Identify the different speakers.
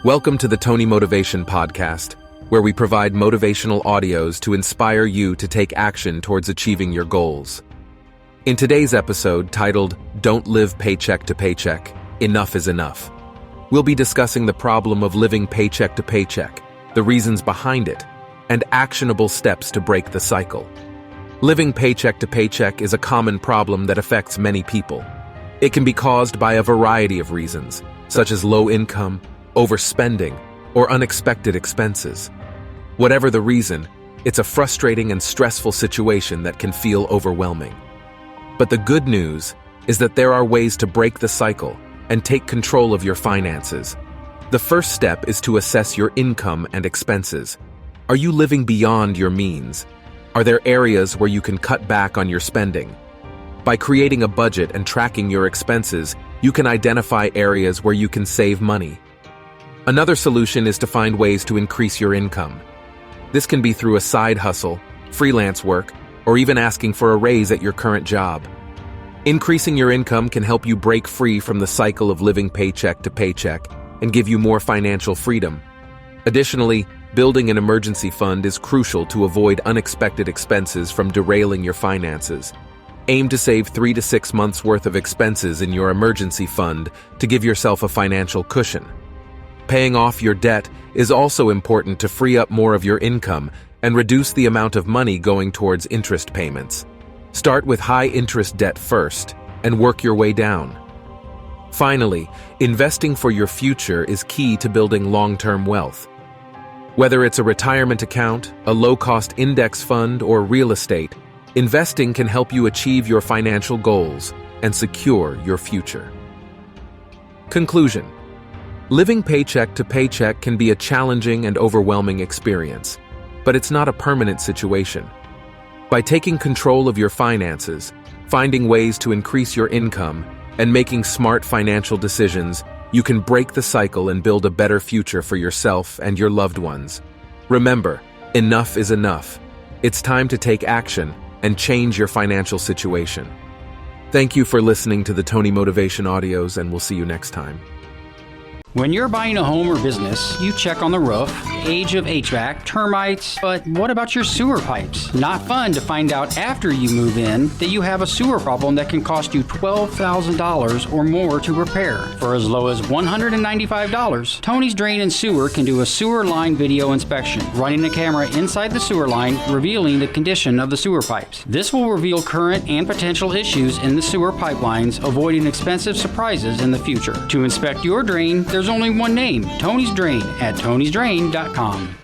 Speaker 1: Welcome to the Tony Motivation Podcast, where we provide motivational audios to inspire you to take action towards achieving your goals. In today's episode, titled Don't Live Paycheck to Paycheck, Enough is Enough, we'll be discussing the problem of living paycheck to paycheck, the reasons behind it, and actionable steps to break the cycle. Living paycheck to paycheck is a common problem that affects many people. It can be caused by a variety of reasons, such as low income, overspending, or unexpected expenses. Whatever the reason, it's a frustrating and stressful situation that can feel overwhelming. But the good news is that there are ways to break the cycle and take control of your finances. The first step is to assess your income and expenses. Are you living beyond your means? Are there areas where you can cut back on your spending? By creating a budget and tracking your expenses, you can identify areas where you can save money. Another solution is to find ways to increase your income. This can be through a side hustle, freelance work, or even asking for a raise at your current job. Increasing your income can help you break free from the cycle of living paycheck to paycheck and give you more financial freedom. Additionally, building an emergency fund is crucial to avoid unexpected expenses from derailing your finances. Aim to save 3 to 6 months' worth of expenses in your emergency fund to give yourself a financial cushion. Paying off your debt is also important to free up more of your income and reduce the amount of money going towards interest payments. Start with high-interest debt first and work your way down. Finally, investing for your future is key to building long-term wealth. Whether it's a retirement account, a low-cost index fund, or real estate, investing can help you achieve your financial goals and secure your future. Conclusion: living paycheck to paycheck can be a challenging and overwhelming experience, but it's not a permanent situation. By taking control of your finances, finding ways to increase your income, and making smart financial decisions, you can break the cycle and build a better future for yourself and your loved ones. Remember, enough is enough. It's time to take action and change your financial situation. Thank you for listening to the Tony Motivation Audios, and we'll see you next time.
Speaker 2: When you're buying a home or business, you check on the roof, age of HVAC, termites, but what about your sewer pipes? Not fun to find out after you move in that you have a sewer problem that can cost you $12,000 or more to repair. For as low as $195, Tony's Drain and Sewer can do a sewer line video inspection, running a camera inside the sewer line, revealing the condition of the sewer pipes. This will reveal current and potential issues in the sewer pipelines, avoiding expensive surprises in the future. To inspect your drain, there's only one name, Tony's Drain, at tonysdrain.com.